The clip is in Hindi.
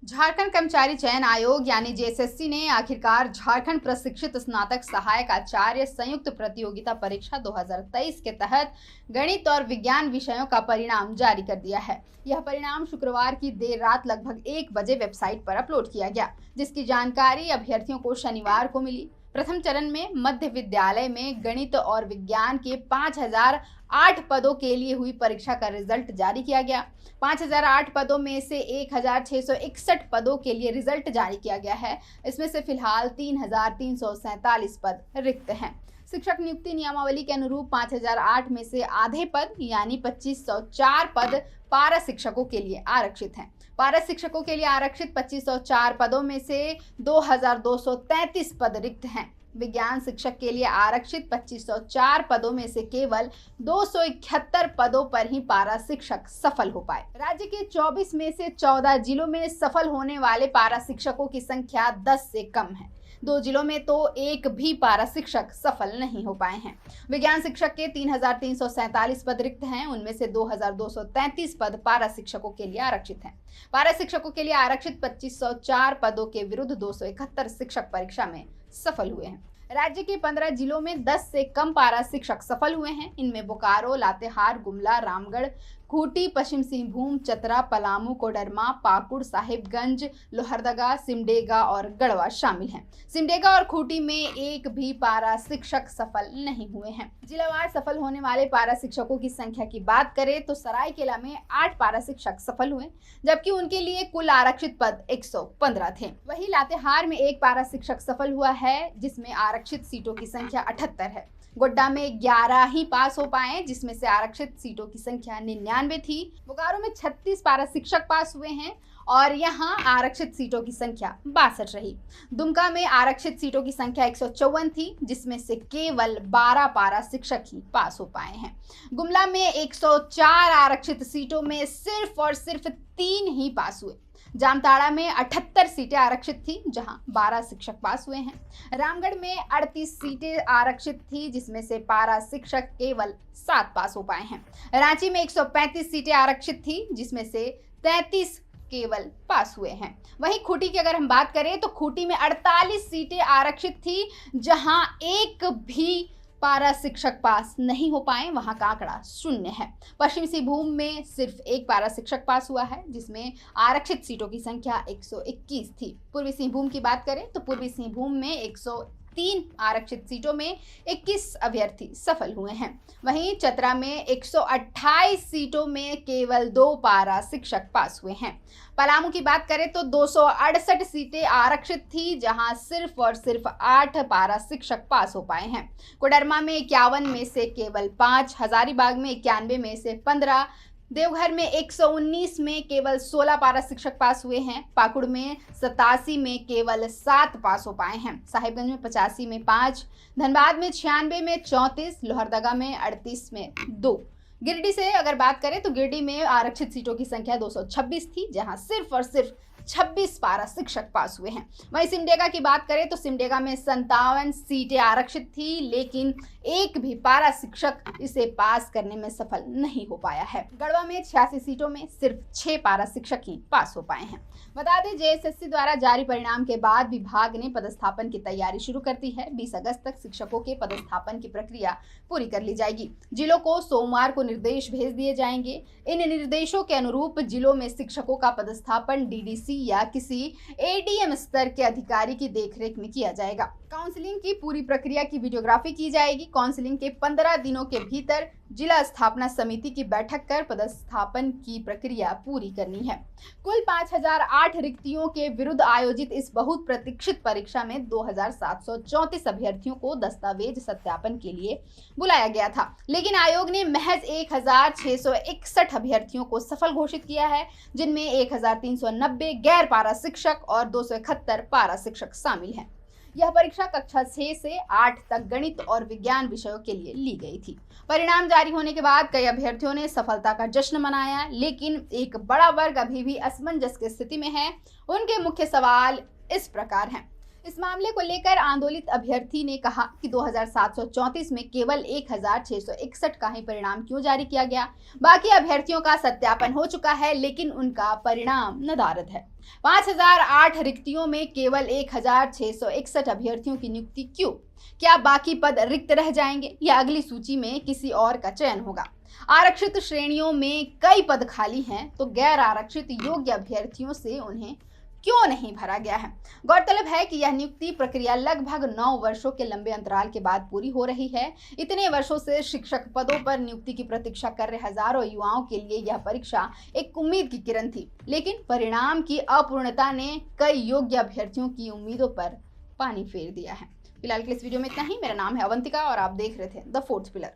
झारखंड कर्मचारी चयन आयोग यानी जेएसएससी ने आखिरकार झारखंड प्रशिक्षित स्नातक सहायक आचार्य संयुक्त प्रतियोगिता परीक्षा 2023 के तहत गणित और विज्ञान विषयों का परिणाम जारी कर दिया है। यह परिणाम शुक्रवार की देर रात लगभग 1 बजे वेबसाइट पर अपलोड किया गया, जिसकी जानकारी अभ्यर्थियों को शनिवार को मिली। प्रथम चरण में मध्य विद्यालय में गणित और विज्ञान के 5008 पदों के लिए हुई परीक्षा का रिजल्ट जारी किया गया। 5008 पदों में से 1661 पदों के लिए रिजल्ट जारी किया गया है। इसमें से फिलहाल 3347 पद रिक्त हैं। शिक्षक नियुक्ति नियमावली के अनुरूप 5008 में से आधे पद यानी 2504 पद पारा शिक्षकों के लिए आरक्षित हैं। पारा शिक्षकों के लिए आरक्षित 2504 पदों में से 2233 पद रिक्त हैं। विज्ञान शिक्षक के लिए आरक्षित 2504 पदों में से केवल 271 पदों पर ही पारा शिक्षक सफल हो पाए। राज्य के 24 में से 14 जिलों में सफल होने वाले पारा शिक्षकों की संख्या 10 से कम है। 2 जिलों में तो एक भी पारा शिक्षक सफल नहीं हो पाए हैं। विज्ञान शिक्षक के 3347 पद रिक्त हैं, उनमें से 2233 पद पारा शिक्षकों के लिए आरक्षित हैं। पारा शिक्षकों के लिए आरक्षित 2504 पदों के विरुद्ध 271 शिक्षक परीक्षा में सफल हुए हैं। राज्य के 15 जिलों में 10 से कम पारा शिक्षक सफल हुए हैं। इनमें बोकारो, लातेहार, गुमला, रामगढ़, खूंटी, पश्चिम सिंहभूम, चतरा, पलामू, कोडरमा, पाकुड़, साहिबगंज, लोहरदगा, सिमडेगा और गढ़वा शामिल हैं। सिमडेगा और खूंटी में एक भी पारा शिक्षक सफल नहीं हुए हैं। जिलावार सफल होने वाले पारा शिक्षकों की संख्या की बात करें तो सरायकेला में 8 पारा शिक्षक सफल हुए, जबकि उनके लिए कुल आरक्षित पद 115 थे। वहीं लातेहार में 1 पारा शिक्षक सफल हुआ है, जिसमें आरक्षित सीटों की संख्या 78 है। गोड्डा में 11 ही पास हो पाए, जिसमें से आरक्षित सीटों की संख्या 99 थी। बोकारो में 36 पारा शिक्षक पास हुए हैं और यहां आरक्षित सीटों की संख्या 62 रही। दुमका में आरक्षित सीटों की संख्या 154 थी, जिसमें से केवल 12 पारा शिक्षक ही पास हो पाए हैं। गुमला में 104 आरक्षित सीटों में सिर्फ और सिर्फ 3 ही पास हुए। जामताड़ा में 78 सीटें आरक्षित थी, जहां 12 शिक्षक पास हुए हैं। रामगढ़ में 38 सीटें आरक्षित थी, जिसमें से पारा शिक्षक केवल 7 पास हो पाए हैं। रांची में 135 सीटें आरक्षित थी, जिसमें से 33 केवल पास हुए हैं। वहीं खूंटी की अगर हम बात करें तो खूंटी में 48 सीटें आरक्षित थी, जहां एक भी पारा शिक्षक पास नहीं हो पाए, वहां का आंकड़ा 0 है। पश्चिम सिंहभूम में सिर्फ 1 पारा शिक्षक पास हुआ है, जिसमें आरक्षित सीटों की संख्या 121 थी। पूर्वी सिंहभूम की बात करें तो पूर्वी सिंहभूम में 103 आरक्षित सीटों में 21 अभ्यर्थी सफल हुए हैं। वहीं चतरा में 128 सीटों में केवल 2 पारा शिक्षक पास हुए हैं। पलामू की बात करें तो 268 सीटें आरक्षित थी, जहां सिर्फ और सिर्फ 8 पारा शिक्षक पास हो पाए हैं। कोडरमा में 51 में से केवल 5, हजारीबाग में 91 में से 15, देवघर में 119 में केवल 16 पारा शिक्षक पास हुए हैं। पाकुड़ में 87 में केवल 7 पास हो पाए हैं। साहिबगंज में 85 में 5, धनबाद में 96 में 34, लोहरदगा में 38 में 2। गिरिडीह से अगर बात करें तो गिरिडीह में आरक्षित सीटों की संख्या 226 थी, जहां सिर्फ और सिर्फ 26 पारा शिक्षक पास हुए हैं। वहीं सिमडेगा की बात करें तो सिमडेगा में 57 सीटें आरक्षित थी, लेकिन एक भी पारा शिक्षक इसे पास करने में सफल नहीं हो पाया है। गढ़वा में 86 सीटों में सिर्फ 6 पारा शिक्षक ही पास हो पाए हैं। बता दें, जेएसएससी द्वारा जारी परिणाम के बाद विभाग ने पदस्थापन की तैयारी शुरू कर दी है। 20 अगस्त तक शिक्षकों के पदस्थापन की प्रक्रिया पूरी कर ली जाएगी। जिलों को सोमवार को निर्देश भेज दिए जाएंगे। इन निर्देशों के अनुरूप जिलों में शिक्षकों का पदस्थापन डीडीसी या किसी एडीएम स्तर के अधिकारी की देखरेख में किया जाएगा। काउंसलिंग की पूरी प्रक्रिया की वीडियोग्राफी की जाएगी। काउंसलिंग के 15 दिनों के भीतर जिला स्थापना समिति की बैठक कर पदस्थापन की प्रक्रिया पूरी करनी है। कुल 5008 रिक्तियों के विरुद्ध आयोजित इस बहुत प्रतीक्षित परीक्षा में 2734 अभ्यर्थियों को दस्तावेज सत्यापन के लिए बुलाया गया था, लेकिन आयोग ने महज 1661 अभ्यर्थियों को सफल घोषित किया है, जिनमें 1390 गैर पारा शिक्षक और 271 पारा शिक्षक शामिल हैं। यह परीक्षा कक्षा 6 से 8 तक गणित और विज्ञान विषयों के लिए ली गई थी। परिणाम जारी होने के बाद कई अभ्यर्थियों ने सफलता का जश्न मनाया, लेकिन एक बड़ा वर्ग अभी भी असमंजस की स्थिति में है। उनके मुख्य सवाल इस प्रकार हैं। इस मामले को लेकर आंदोलित अभ्यर्थी ने कहा कि 2734 में केवल 1661 का ही परिणाम क्यों जारी किया गया। बाकी अभ्यर्थियों का सत्यापन हो चुका है, लेकिन उनका परिणाम नदारद है। 5008 रिक्तियों में केवल 1661 अभ्यर्थियों की नियुक्ति क्यों? क्या बाकी पद रिक्त रह जाएंगे या अगली सूची में किसी और का चयन होगा? आरक्षित श्रेणियों में कई पद खाली हैं, तो गैर आरक्षित योग्य अभ्यर्थियों से उन्हें क्यों नहीं भरा गया है? गौरतलब है कि यह नियुक्ति प्रक्रिया लगभग 9 वर्षों के लंबे अंतराल के बाद पूरी हो रही है। इतने वर्षों से शिक्षक पदों पर नियुक्ति की प्रतीक्षा कर रहे हजारों युवाओं के लिए यह परीक्षा एक उम्मीद की किरण थी, लेकिन परिणाम की अपूर्णता ने कई योग्य अभ्यर्थियों की उम्मीदों पर पानी फेर दिया है। फिलहाल के इस वीडियो में इतना ही। मेरा नाम है अवंतिका और आप देख रहे थे द फोर्थ पिलर।